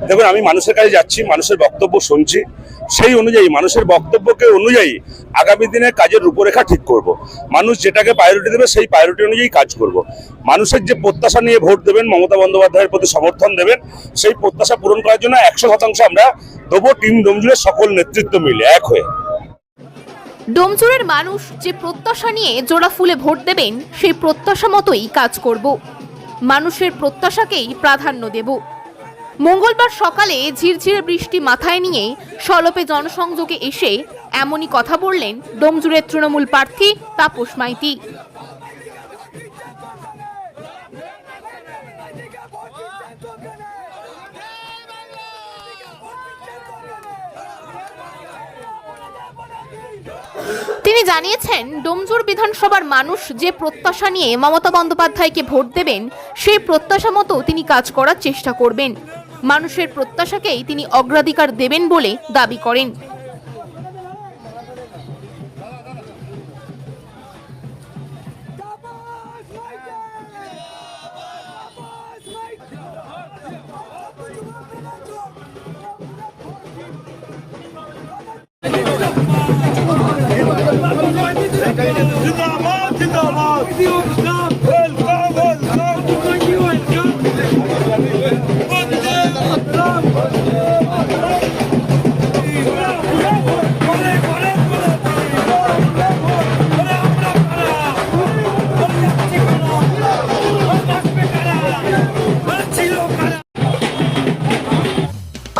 দেখুন, আমি মানুষের কাছে যাচ্ছি, মানুষের বক্তব্য শুনছি, সেই অনুযায়ী মানুষের বক্তব্যকে অনুযায়ী আগামী দিনে কাজের রূপরেখা ঠিক করব। মানুষ যেটাকে প্রায়োরিটি দেবে সেই প্রায়োরিটি অনুযায়ী কাজ করব। মানুষের যে প্রত্যাশা নিয়ে ভোট দেবেন, মমতা বন্দ্যোপাধ্যায়ের প্রতি সমর্থন দেবেন, সেই প্রত্যাশা পূরণ করার জন্য 100% আমরা দেবো, টিম ডোমজুড়ের সকল নেতৃত্ব মিলে এক হয়ে। ডোমজুড়ের মানুষ যে প্রত্যাশা নিয়ে জোড়া ফুলে ভোট দেবেন, সেই প্রত্যাশা মতোই কাজ করব। মানুষের প্রত্যাশাকেই প্রাধান্য দেব। মঙ্গলবার সকালে ঝিরঝিরে বৃষ্টি মাথায় নিয়ে সলপে জনসংযোগে এসে এমনই কথা বললেন ডোমজুড়ের তৃণমূল প্রার্থী তাপস মাইতি। তিনি জানিয়েছেন, ডোমজুড় বিধানসভার মানুষ যে প্রত্যাশা নিয়ে মমতা বন্দ্যোপাধ্যায়কে ভোট দেবেন, সেই প্রত্যাশা মতো তিনি কাজ করার চেষ্টা করবেন। মানুষের প্রত্যাশাকেই তিনি অগ্রাধিকার দেবেন বলে দাবি করেন।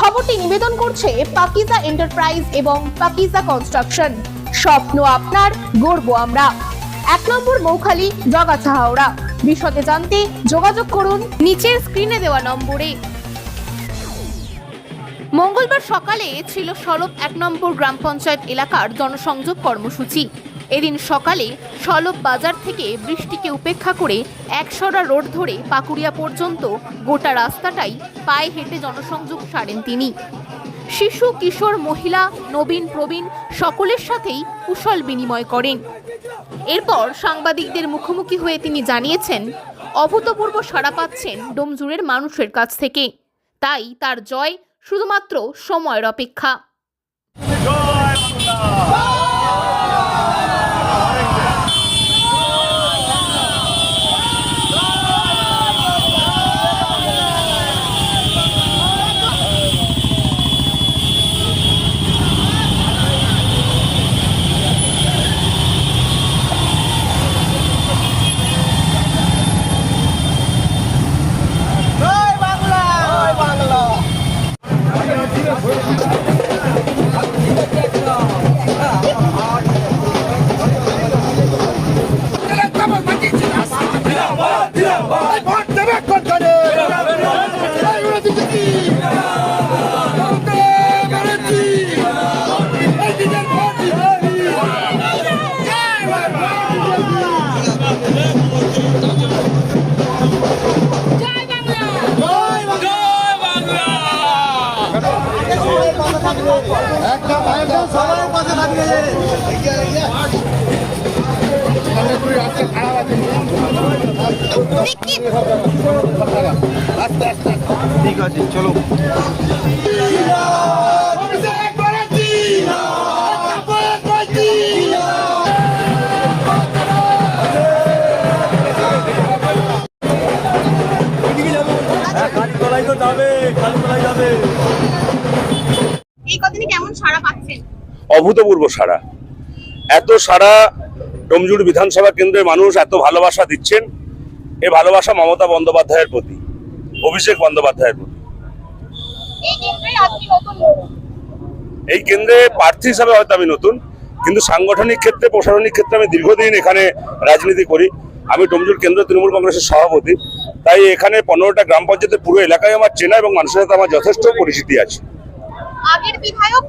খবরটি নিবেদন করছে পাকিজা এন্টারপ্রাইজ এবং পাকিজা কনস্ট্রাকশন। স্বপ্ন আপনার, গর্ব আমরা। 1 নম্বর মৌখালি, জগাছা হাওড়া। বিশদে জানতে যোগাযোগ করুন নিচের স্ক্রিনে দেওয়া নম্বরে। মঙ্গলবার সকালে ছিল সলপ 1 নম্বর গ্রাম পঞ্চায়েত এলাকার জনসংযোগ কর্মসূচি। এদিন সকালে সলপ বাজার থেকে বৃষ্টিকে উপেক্ষা করে 100 রোড ধরে পাকুড়িয়া পর্যন্ত গোটা রাস্তাটাই পায়ে হেঁটে জনসংযোগ সারেন তিনি। শিশু, কিশোর, মহিলা, নবীন, প্রবীণ সকলের সাথেই কুশল বিনিময় করেন। এরপর সাংবাদিকদের মুখোমুখি হয়ে তিনি জানিয়েছেন, অভূতপূর্ব সাড়া পাচ্ছেন ডোমজুড়ের মানুষের কাছ থেকে। তাই তার জয় শুধুমাত্র সময়ের অপেক্ষা। ঠিক আছে, চলো। অভূতপূর্ব সাড়া। এত সাড়া ডোমজুড় বিধানসভা কেন্দ্রের মানুষ এত ভালোবাসা দিচ্ছেন। এই ভালোবাসা মমতা বন্দ্যোপাধ্যায়ের প্রতি, অভিষেক বন্দ্যোপাধ্যায়ের প্রতি। এই কেন্দ্রে প্রার্থী হিসাবে হয়তো আমি নতুন, কিন্তু সাংগঠনিক ক্ষেত্রে, প্রশাসনিক ক্ষেত্রে আমি দীর্ঘদিন এখানে রাজনীতি করি। আমি ডোমজুড় কেন্দ্র তৃণমূল কংগ্রেসের সভাপতি। তাই এখানে 15টা গ্রাম পঞ্চায়েতের পুরো এলাকায় আমার চেনা এবং মানুষের সাথে আমার যথেষ্ট পরিচিতি আছে। আগের বিধায়ক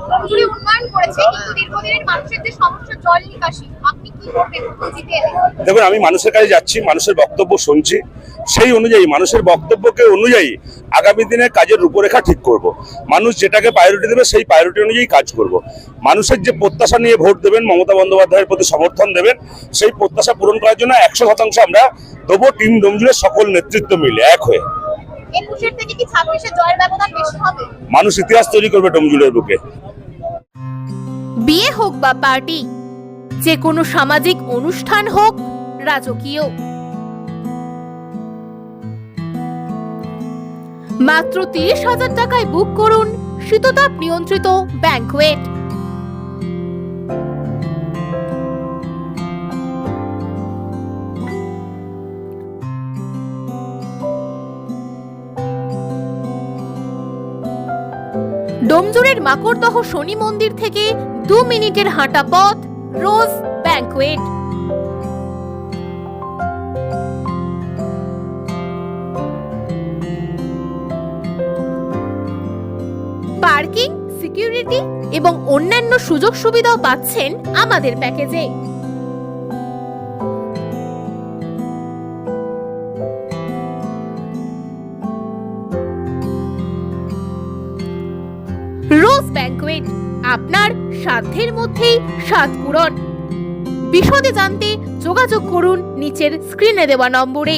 ডোমজুড়ে উন্নয়ন করেছে, কিন্তু দীর্ঘদিনের মানুষের যে সমস্যা জল নিকাশি, আপনি কি করবেন জিতে এলে? দেখুন, আমি মানুষের কাছে যাচ্ছি, মানুষের বক্তব্য শুনছি, সেই অনুযায়ী মানুষের বক্তব্যকে অনুযায়ী আগামী দিনে কাজের রূপরেখা ঠিক করব। মানুষ যেটাকে প্রায়োরিটি দেবে সেই প্রায়োরিটি অনুযায়ী কাজ করব। মানুষের যে প্রত্যাশা নিয়ে ভোট দেবেন, মমতা বন্দ্যোপাধ্যায়ের প্রতি সমর্থন দেবেন, সেই প্রত্যাশা পূরণ করার জন্য 100% আমরা দেবো, টিম ডোমজুড়ের সকল নেতৃত্ব মিলে এক হয়ে। 21-এর থেকে কি 26-এর জয়ের ব্যবধান বেশি হবে? মানুষ ইতিহাস তৈরি করবে ডোমজুড়ের বুকে। বিয়ে হোক বা পার্টি, যে কোনো সামাজিক অনুষ্ঠান হোক রাজকীয়, মাত্র 30,000 টাকায় বুক করুন শীততাপ নিয়ন্ত্রিত ব্যাংকোয়েট। ডোমজুড়ের মাকড়দহ শনি মন্দির থেকে 2 মিনিটের হাঁটা পথ রোজ ব্যাংকোয়েট। পার্কিং, সিকিউরিটি এবং অন্যান্য সুযোগ সুবিধাও পাচ্ছেন আমাদের প্যাকেজে। রোজ ব্যাংকোয়েট, আপনার সাধ্যের মধ্যেই স্বাদ পূরণ। বিশদে জানতে যোগাযোগ করুন নিচের স্ক্রিনে দেওয়া নম্বরে।